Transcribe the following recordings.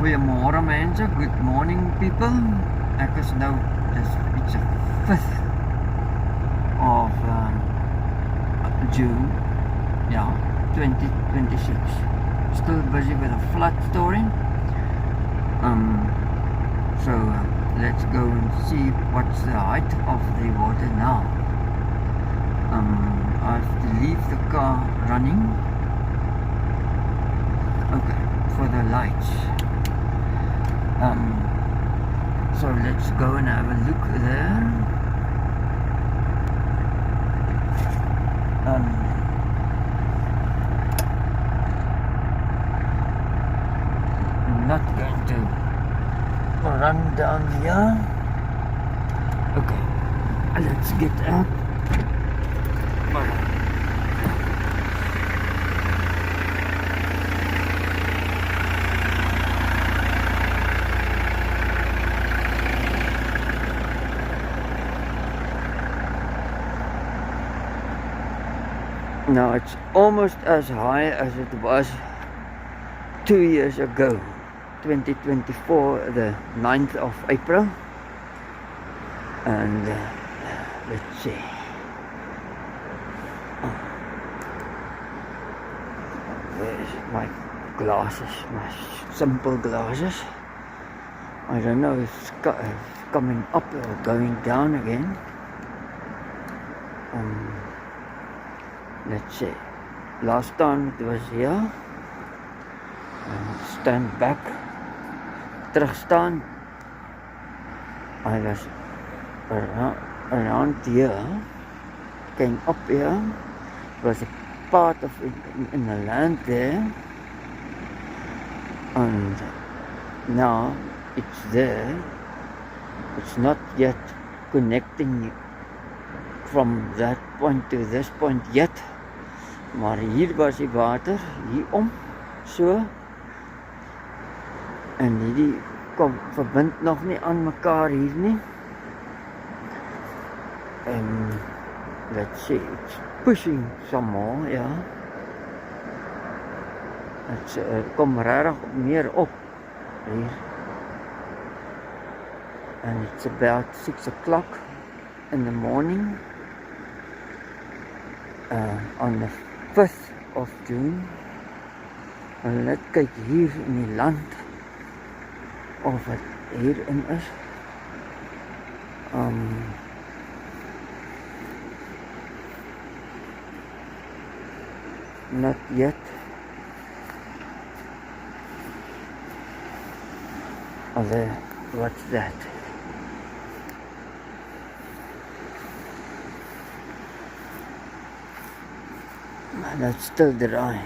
Goeiemôre mense, good morning people. Ek is nou, dis iets 5th of June, yeah, 2026. Still busy with a flood story. So let's go and see what's the height of the water now. I have to leave the car running. Okay, for the lights. So let's go and have a look there. I'm not going to run down here. Okay, let's get out. Now it's almost as high as it was 2 years ago, 2024, the 9th of April. And let's see. Where's my glasses, my simple glasses? I don't know if it's coming up or going down again. Let's see. Last time it was here. Stand back. Terug staan. I was around here. Came up here. It was a part of it in the land there. And now it's there. It's not yet connecting from that point to this point yet. Maar hier was die water, hierom, so. En hierdie verbind nog nie aan mekaar hier nie. And let's see, it's pushing some more, yeah. It's kom regtig meer op hier. And it's about 6 o'clock in the morning. On the 5th of June. En let kyk hier in die land of het hierin is. Not yet. Oh, there. What's that? That's still dry.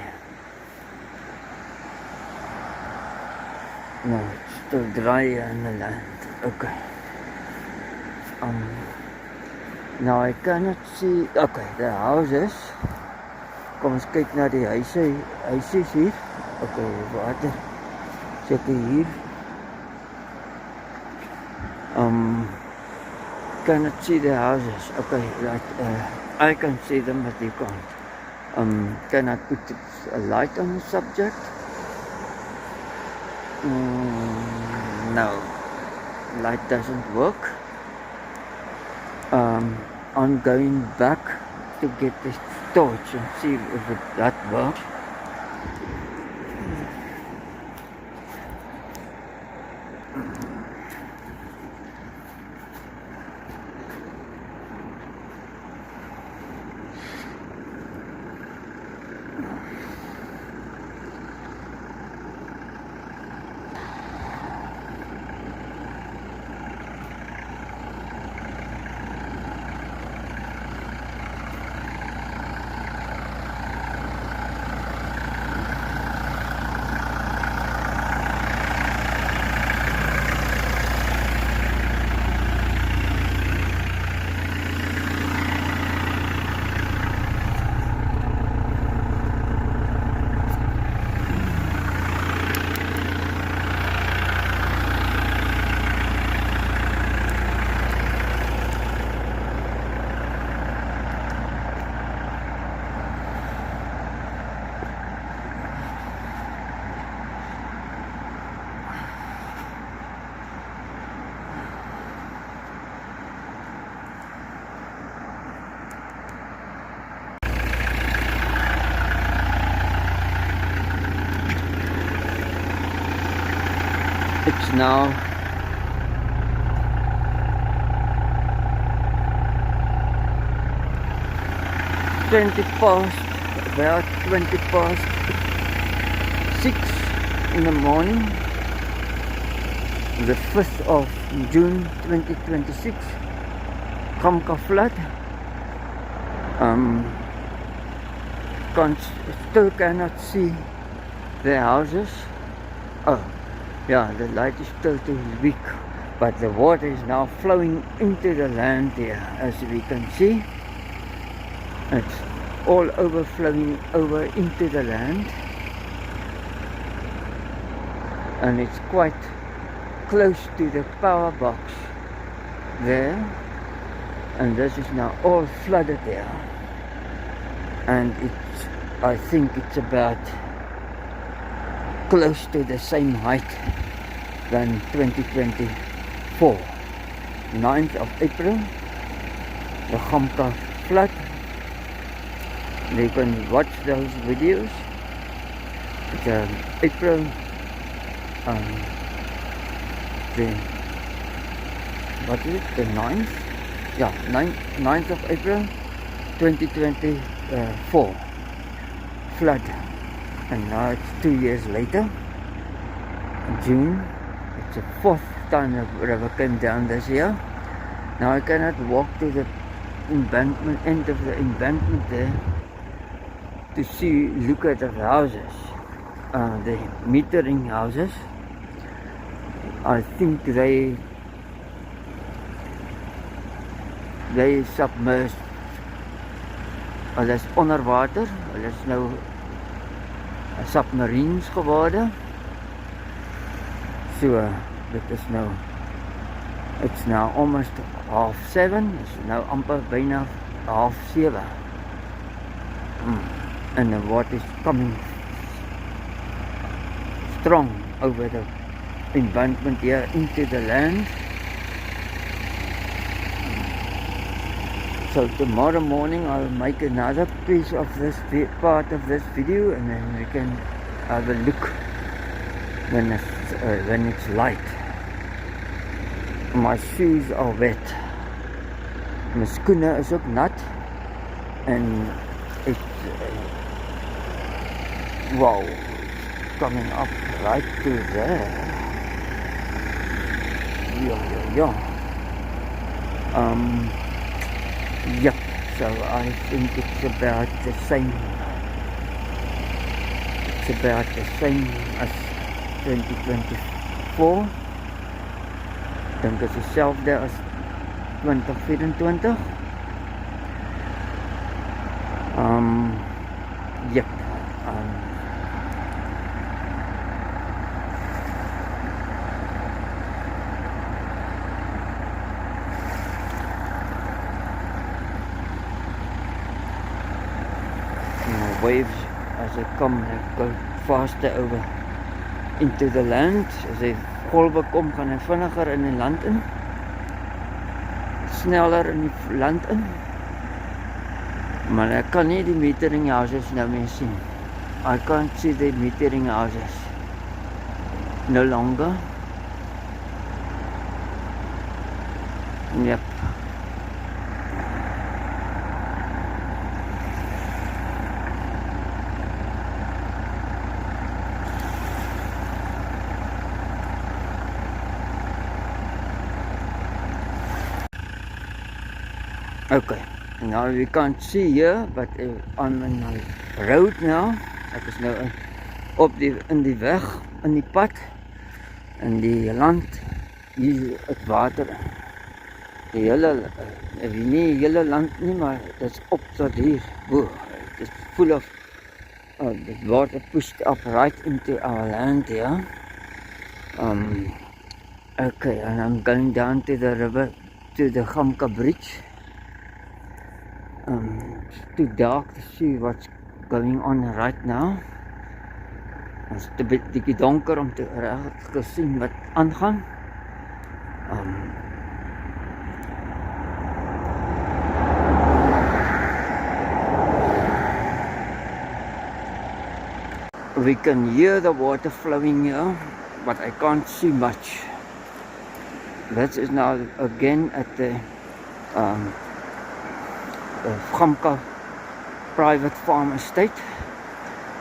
No, it's still dry in the land. Okay. Now I cannot see. Okay, the houses. Kom ons kyk na die huise hier. Okay, water. Seker hier. Cannot see the houses. Okay, I can see them, but you can't. Can I put a light on the subject? No, light doesn't work. I'm going back to get this torch and see if that works. It's now about 20 past 6 in the morning, the 5th of June 2026. Gamka flood. Still cannot see the houses. Oh, yeah, the light is still too weak, but the water is now flowing into the land here, as we can see. It's all overflowing over into the land, and it's quite close to the power box there, and this is now all flooded there, and I think it's about close to the same height than 2024. 9th of April, the Gamka flood. You can watch those videos. It's April the 9th? Yeah, 9th of April 2024 flood. And now it's 2 years later, June. It's the 4th time the river came down this year. Now I cannot walk to the embankment, end of the embankment there, to look at the houses, the metering houses. I think they submerged. Hulle is onder water. Hulle is nou submarines geworden. So it's now almost 7:30. It's now amper bijna 7:30. And the water is coming strong over the embankment here into the land. So tomorrow morning I'll make another piece of this part of this video, and then we can have a look when it's light. My shoes are wet. My skoene is ook nat, and it's wow, coming up right to there. Yeah. Yep, so I think it's about the same. It's about the same as 2024. I think it's hetzelfde as 2024. Yep. Waves, as they come, they go faster over into the land. As die golwe kom, gaan hy vinniger in die land in, sneller in die land in. Maar ek kan nie die metering houses nou meer sien. I can't see the metering houses no longer. Yep. Okay, now we can't see here, but I'm in the road now. Ek is nou in die weg, in die pad, in die land. Hier het water. Die hele, nie hele land nie, maar het is op tot hier. It is full of the water pushed up right into our land here. Okay, and I'm going down to the river, to the Gamka Bridge. It's too dark to see what's going on right now. It's a bietjie donker om te sien wat aangaan. We can hear the water flowing here. but I can't see much. This is now again at the Gamka private farm estate,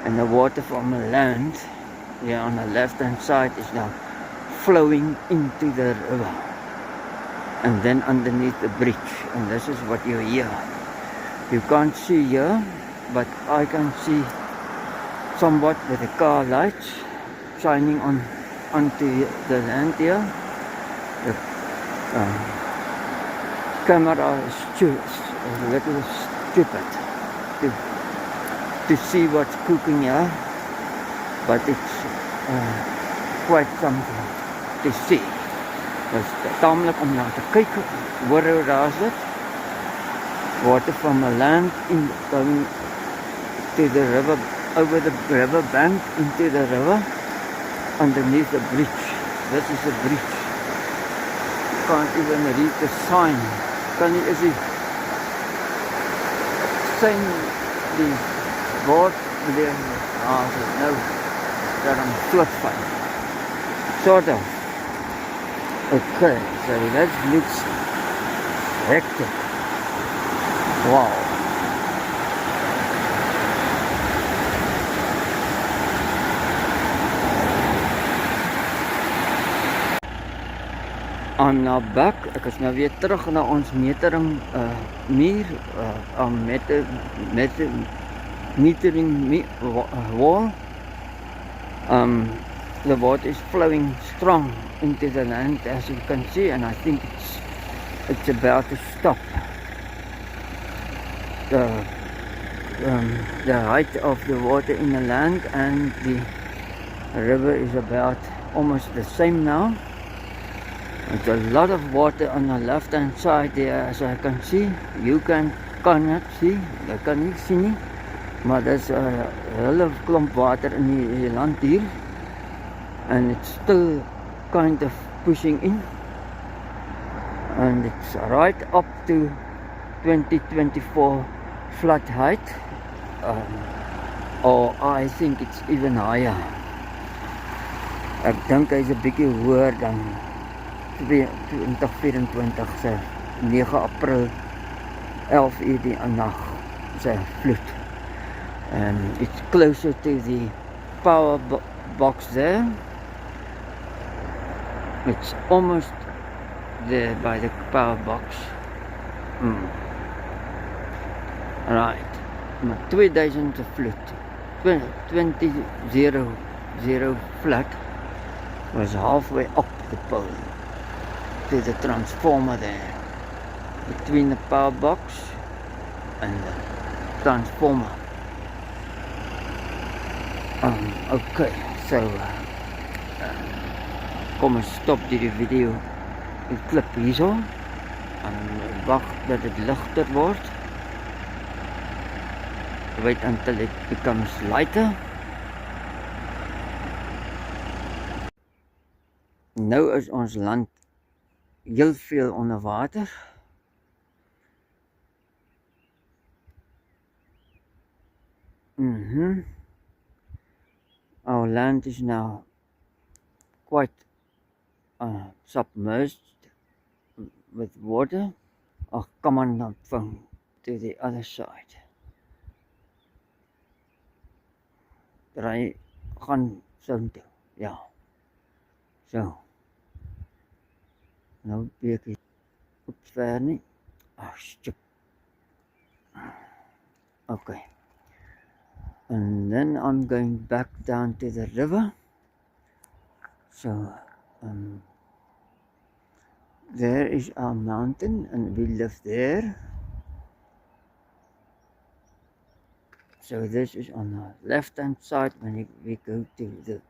and the water from the land here on the left hand side is now flowing into the river and then underneath the bridge, and this is what you hear. You can't see here, but I can see somewhat with the car lights shining onto the land here. The camera is a little stupid to see what's cooking here, but it's quite something to see. It's tamelijk om naar te kijken. Hoor hoe daar is dit? Water from the land going to the river, over the river bank into the river, underneath the bridge. This is a bridge. You can't even read the sign. Kan nie is die sign die woord meneer nou dat I'm vlug van. Sort of. Okay, so that looks hectic. Wow. I'm now back. Ek is nou weer terug na ons metering muur, metering wall. The water is flowing strong into the land, as you can see, and I think it's about to stop. The height of the water in the land and the river is about almost the same now. There's a lot of water on the left hand side there, as I can see. You cannot see, jy kan nie sien nie, maar there's a hele klomp water in die land hier, and it's still kind of pushing in, and it's right up to 2024 flood height, or I think it's even higher. Ek dink hy's 'n bietjie hoër dan 2024 se 9 April 11 uur die nag se vloed. And it's closer to the power box there. It's almost there by the power box. Right. Maar 2000 se vloed. 2000 flood was halfway up the pole to the transformer there, between the power box and the transformer. Okay, so kom ons stop die video, die klip hierso, en wag dat dit ligter word. Wait until it becomes lighter. Nou is ons land heel veel onder water. Our land is now quite submerged with water. Oh, come on now, phone, to the other side. Draai, gaan soontoe, ja. So. Nou weet ek op ver nie. Stop. Okay. And then I'm going back down to the river. So, there is our mountain, and we live there. So this is on the left hand side when we go to the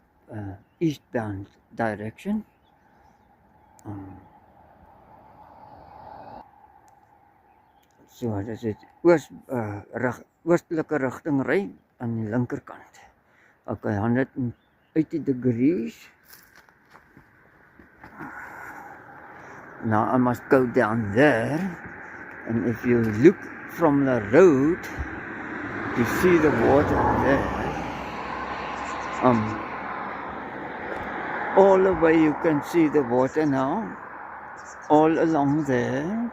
eastbound direction. So dis dit oostelike rigting ry aan die linkerkant. Okay, 180 degrees. Now I must go down there, and if you look from the road, you see the water there. All the way you can see the water now, all along there.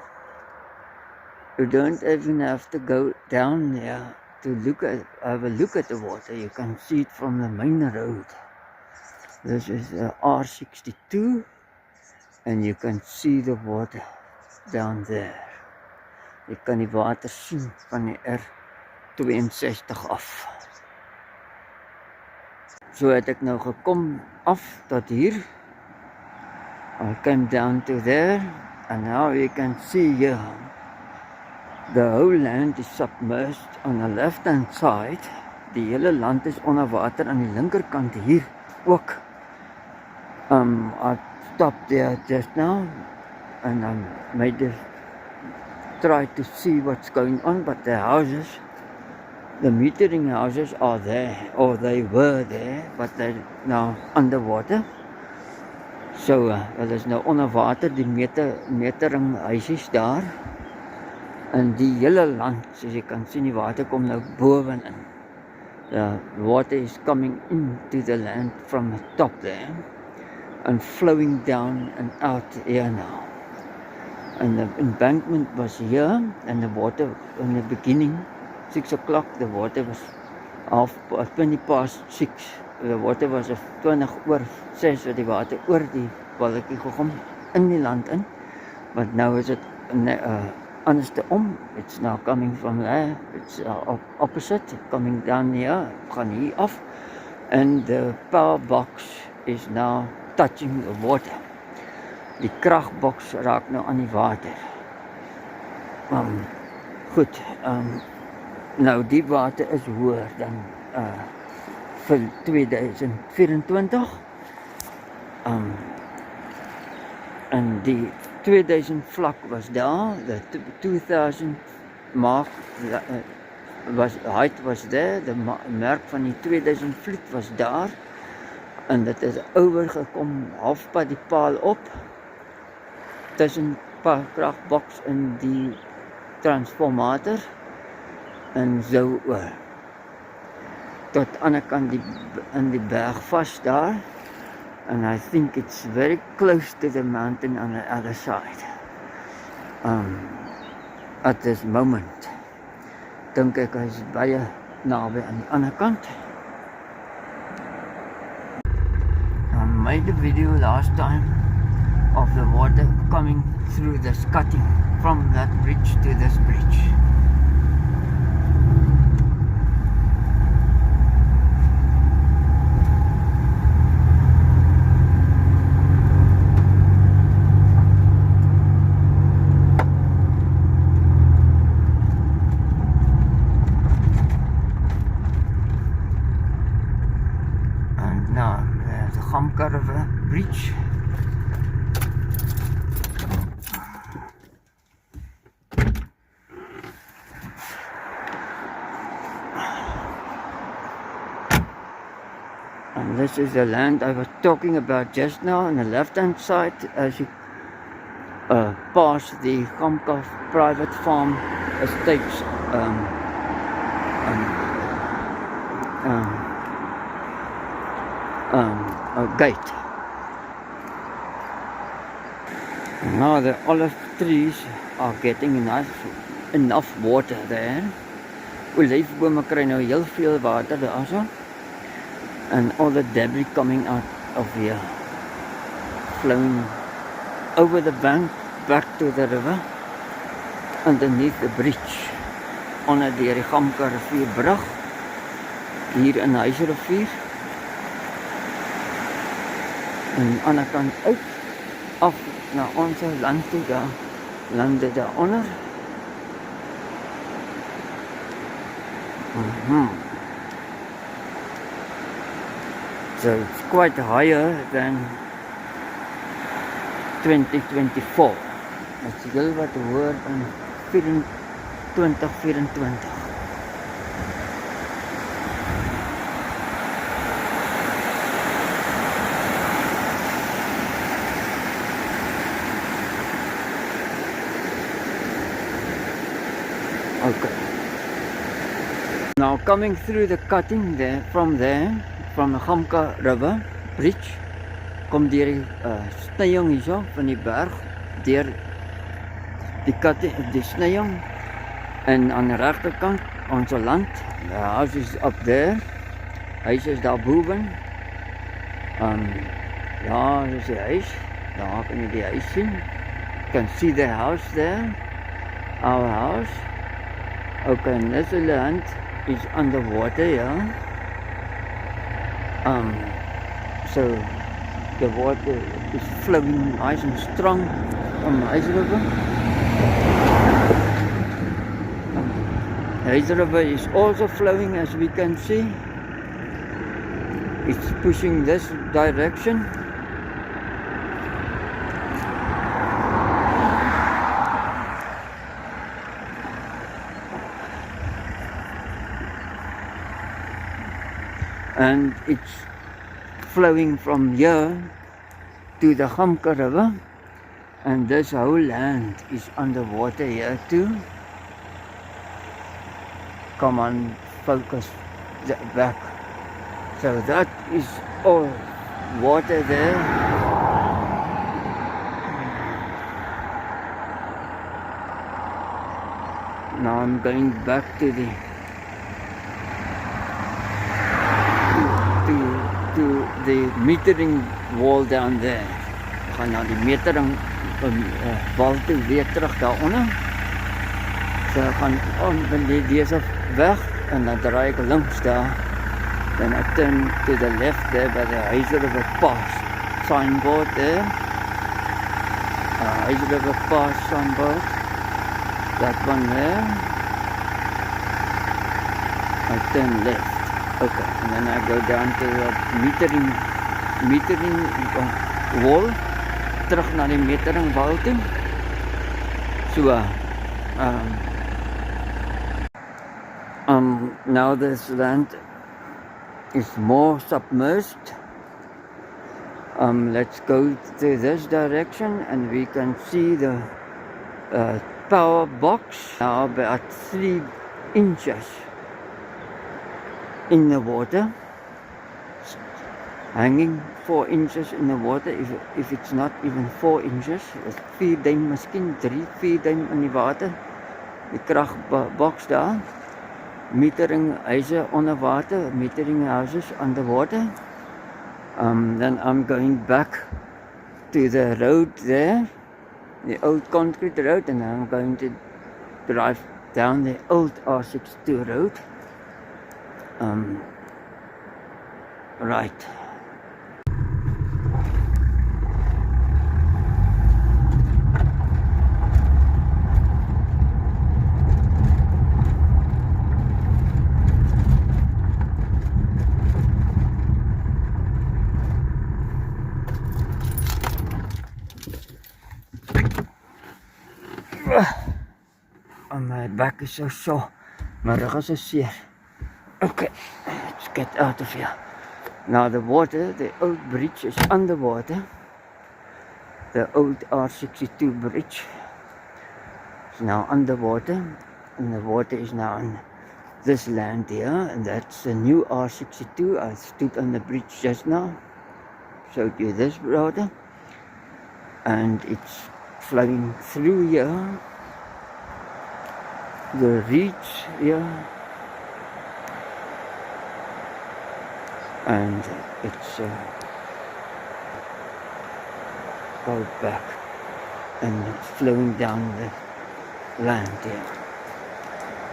You don't even have to go down there to have a look at the water. You can see it from the main road. This is R62, and you can see the water down there. Jy kan die water sien van die R62 af. So het ek nou gekom af tot hier. I came down to there, and now you can see here the whole land is submerged on the left hand side. Die hele land is onder water aan die linkerkant hier ook. I stopped there just now and I try to see what's going on, but the houses, the metering houses are there, or they were there, but they're now underwater. So hulle is nou onder water, die metering huisies daar. En die hele land, soos jy kan sien, die water kom nou bovenin. The water is coming into the land from the top there and flowing down and out here now. And the embankment was here, and the water in the beginning, 6 o'clock, the water was 20 past 6. The water was 20 oor 6, so die water oor die balletjie gekom in die land in. But now is it anders te om. It's now coming from there. It's opposite, coming down here, gaan hier af. And the power box is now touching the water. Die kragboks raak nou aan die water. Goed, nou die water is hoër dan vir 2024. En die 2000 vlak was daar, the 2000 mark height was there, the merk van die 2000 vloed was daar, en dit is oorgekom halfpad die paal op, tussen kragboks en die transformator, en so oor, tot aan die kant in die berg vast daar. And I think it's very close to the mountain on the other side. At this moment. Dink ek is baie naby aan die ander kant. I made a video last time of the water coming through this cutting from that bridge to this bridge. Gamka River Bridge. And this is the land I was talking about just now on the left hand side as you pass the Gamka private farm estates gate. And now the olive trees are getting enough water there. Olijfbome kry nou heel veel water daarso. And all the debris coming out of here, flowing over the bank back to the river, underneath the bridge, onder die Gamka rivierbrug, hier in Huisrivier. En aan die kant uit, af na ons land toe, daar lande daaronder. So it's quite higher than 2024. Dit is heel wat hoër dan 2024. Okay. Now coming through the cutting there, from the Gamka River Bridge, kom deur die snying hierso van die berg deur die snying en aan die regterkant ons land. The house is up there. Huis is daar boven. Ja, dis die huis. Daar kan jy die huis sien. You can see the house there. Our house. Okay, and this land is underwater, yeah. So the water is flowing nice and strong from the Haze River. The Haze River is also flowing, as we can see. It's pushing this direction. And it's flowing from here to the Gamka River, and this whole land is underwater here too. Come on, focus back. So that is all water there. Now I'm going back to the metering wall down there. We gaan na die metering wal toe weer terug daaronder. So gaan deze weg en dan draai ek links daar. Then I turn to the left there by the Haze River Pass signboard there. Haze River Pass signboard. That one there. I turn left. Okay, and then I go down to the metering wall, terug na die metering wal toe. So, now this land is more submerged. Let's go to this direction and we can see the power box now about 3 inches in the water, hanging 4 inches in the water, if it's not even 4 inches, 4 duim, miskien 3-4 duim in die water, die kragbox daar, metering huise onder water, metering houses underwater. Then I'm going back to the road there, the old concrete road, and I'm going to drive down the old R62 road. Right. My back is so sore. My rug is so seer. Okay, let's get out of here. Now the water, the old bridge is underwater. The old R62 bridge is now underwater, and the water is now on this land here, and that's the new R62. I stood on the bridge just now, showed you this water, and it's flowing through here, the reach here. And it's go back and it's flowing down the land here.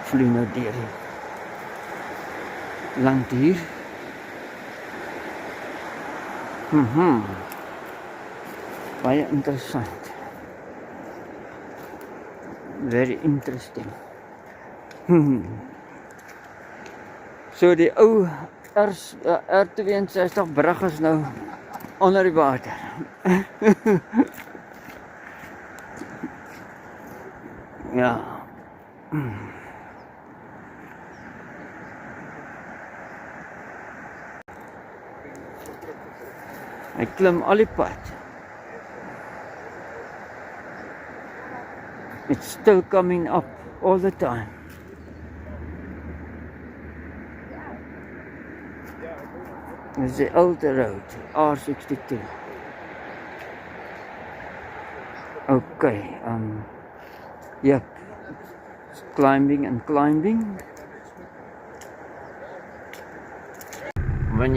Vloei nou deur die land hier. Baie interessant. Very interesting. So die ou R62 brug is nou onder die water. Ja. Hy klim al die pad. It's still coming up all the time. It's the old road, R62. Okay, yep, climbing and climbing. When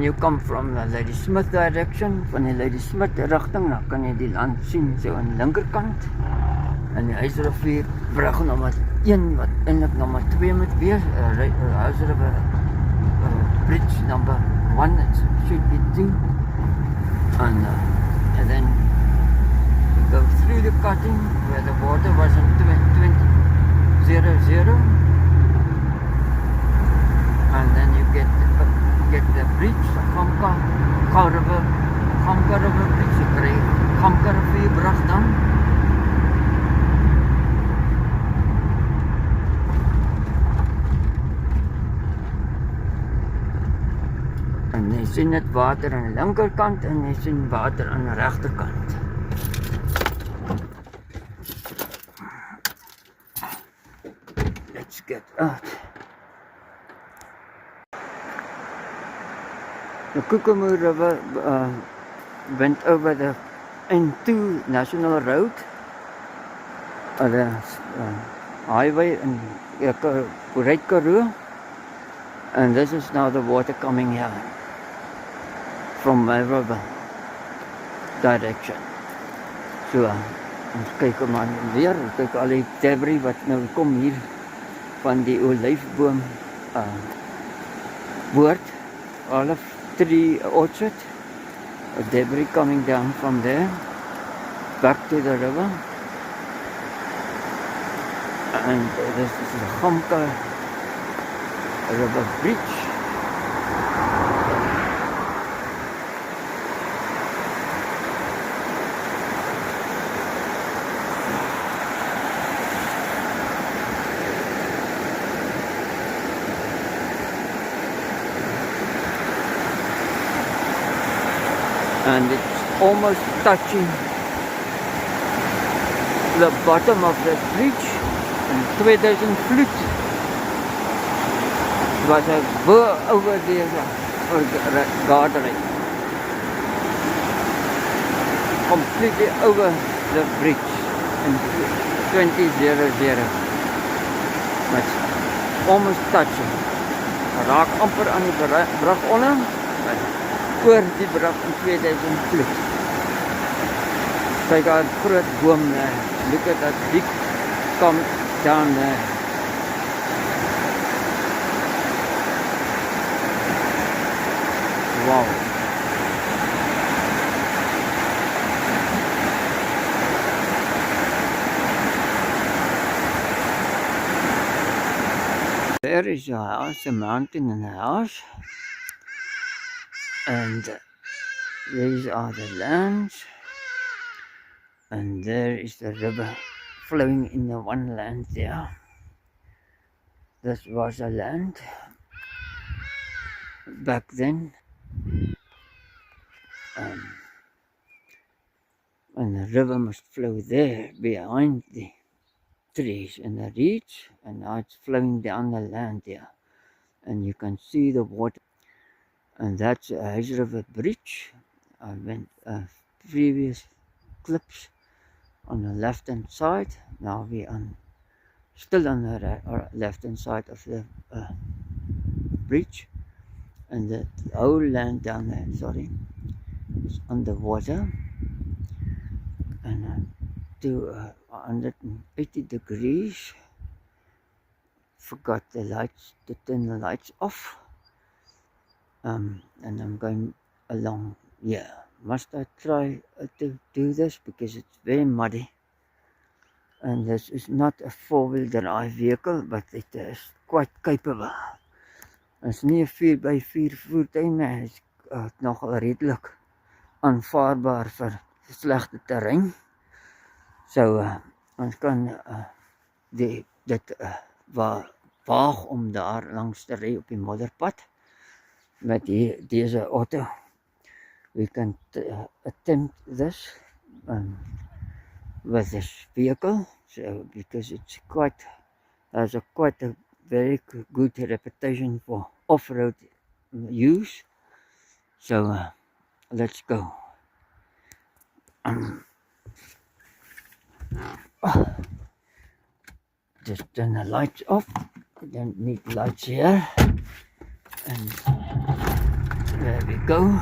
you come from the Ladysmith direction, van die Ladysmith rigting, dan kan jy die land sien so aan die linkerkant. En die Huisrivier brug nommer 1 wat eintlik nommer 2 moet wees, Huisrivier bridge number 1, it should be 2. And then you go through the cutting where the water was in 2000, and then you get the bridge, the Gamka River bridge, you kry Gamka Rivier brug dan. En jy sien net water aan die linkerkant en jy sien water aan die regterkant. Let's get out. The Kokomo River went over the N2 National Road, the highway in Great Karoo, and this is now the water coming here from my river direction. So, ons kyk maar weer, kyk al die debris wat nou kom hier van die olyfboom boord, olive tree orchard, debris coming down from there back to the river. And this is the Gamka River Bridge. And it's almost touching the bottom of the bridge. And 2000 vloed was over deze guardrail, completely over the bridge in 2000. It's almost touching. Raak amper aan die brug onder, oor die brug in 2000 vloed. Kyk daar 'n groot boom, look at that big come down there. Wow. There is a house, a mountain and a house. And these are the lands. And there is the river flowing in the one land there. This was a land back then. And the river must flow there behind the trees and the reeds, and now it's flowing down the land there. And you can see the water. And that's a Huisrivier Bridge. I went previous clips on the left hand side. Now we are still on the left hand side of the bridge, and the whole land down there, sorry, is underwater, and to 180 degrees. Forgot the lights, to turn the lights off, and I'm going along here. Must I try to do this because it's very muddy, and this is not a four-wheel drive vehicle, but it is quite capable. It's nie 'n 4x4 voertuig nie, is nogal redelik aanvaarbaar vir slegte terrein. So ons kan dit waag om daar langs te ry op die modderpad met deze auto. We can attempt this with this vehicle, so because it's has quite a very good reputation for off-road use. So let's go. Just turn the lights off. We don't need lights here. And there we go.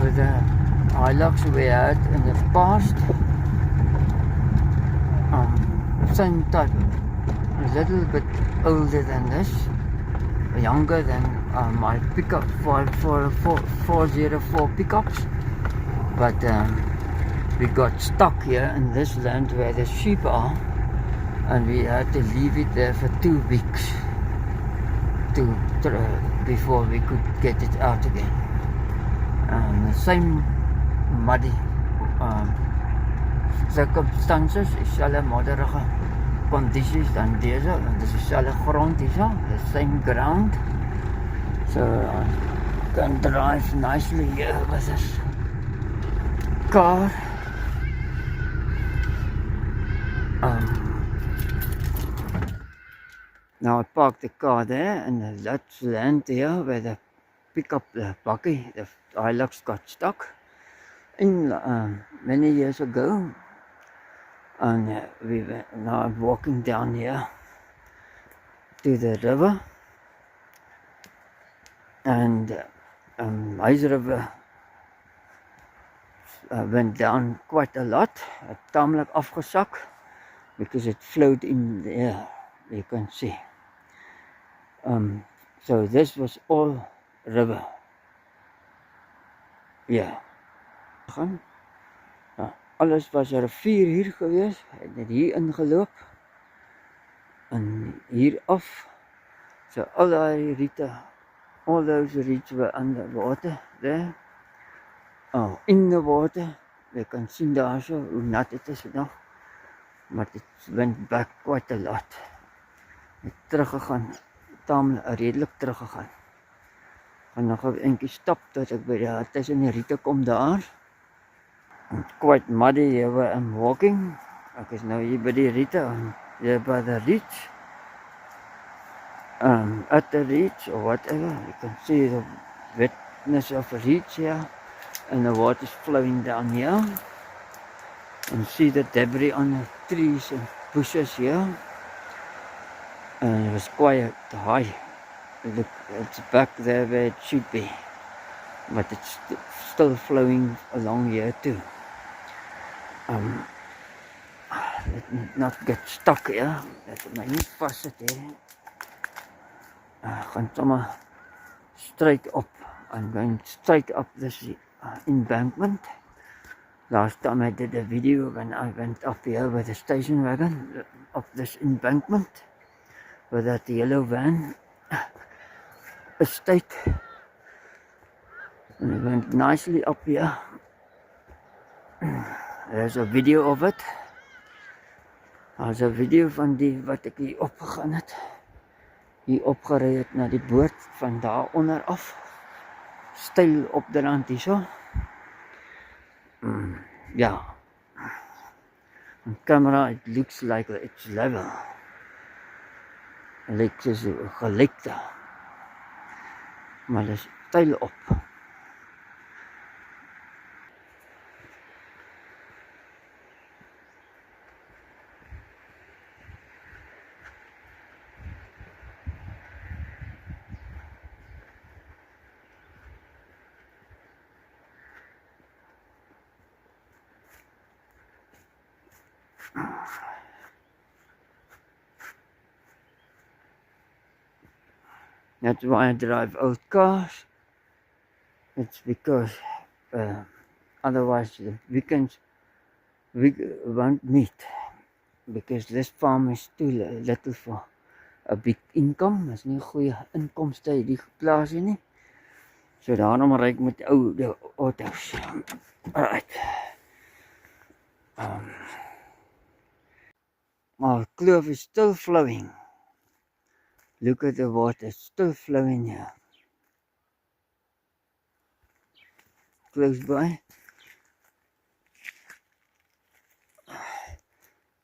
With the Hilux we had in the past, same type, a little bit older than this, younger than my pickup 404 pickups, but we got stuck here in this land where the sheep are, and we had to leave it there for 2 weeks before we could get it out again. The same muddy circumstances, dieselfde modderige conditions dan deze, want dit is dieselfde grond hier, the same ground. So I can drive nicely here with this car. Now I parked the car there, and that's land here where the pickup, the bakkie, the Hilux got stuck in many years ago. And now I'm walking down here to the river, and Ice River went down quite a lot, tamelijk afgezakt, because it flowed in there, you can see. So this was all river. Yeah. Alles was 'n rivier hier gewees, het hier ingeloop en hier af. So all daai riete, all those reeds were under water there. Oh, in the water. You can see daar so hoe nat het is nog. Maar it went back quite a lot. Het teruggegaan, redelik teruggegaan. Gaan nog 'n entjie stap tot ek by tussen die riete kom daar. It's quite muddy here where I'm walking. Ek is nou hier by die riete, here by the reach. At the reach or whatever, you can see the wetness of the reach here, and the water is flowing down here. And see the debris on the trees and bushes here. And it was quite high. Look, it's back there where it should be, but it's still flowing along here too. Let me not get stuck here. Let my nie vast sit hier. Gaan sommer straight up. I'm going straight up this embankment. Last time I did a video when I went up here with the station wagon, up this embankment, with that yellow van estate. And we went nicely up here. There's a video of it. There's a video van die wat ek hier opgegaan het. Hier opgery het na die boot van daar onder af. Styl op die rand hier so. Yeah. On camera it looks like it's level. Lyk soos gelekte. Maar dit is styl op. That's why I drive old cars. It's because otherwise the weekends we won't meet, because this farm is too little for a big income. Is nie goeie inkomste uit die plaasie nie. So daarom ry ek met ou auto's. Alright. Our kloof is still flowing. Look at the water, it's still flowing here. Close by.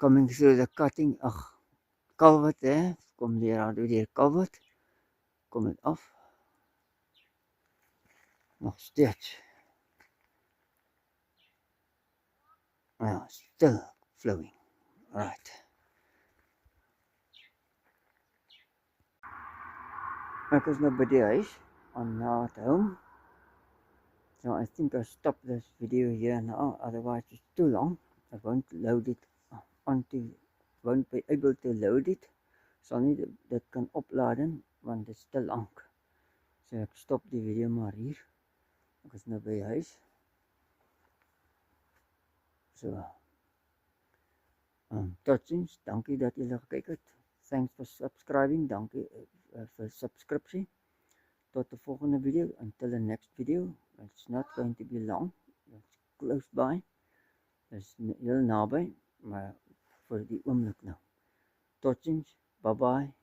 coming through the cutting, culvert there, kom daar deur culvert, kom dit af, nog steeds, ja, still flowing, right. Ek is nou by die huis, I'm now at home, so I think I'll stop this video here now, otherwise it's too long, I won't load it won't be able to load it, sal nie dit kan opladen, want dit is te lank, so ek stop die video maar hier, ek is nou by die huis, so, totsiens, dankie dat julle gekyk het, thanks for subscribing, dankie vir subscriptie, tot die volgende video, until the next video, it's not going to be long, it's close by, it's heel naby, maar vir die oomblik nou, totsiens, bye bye.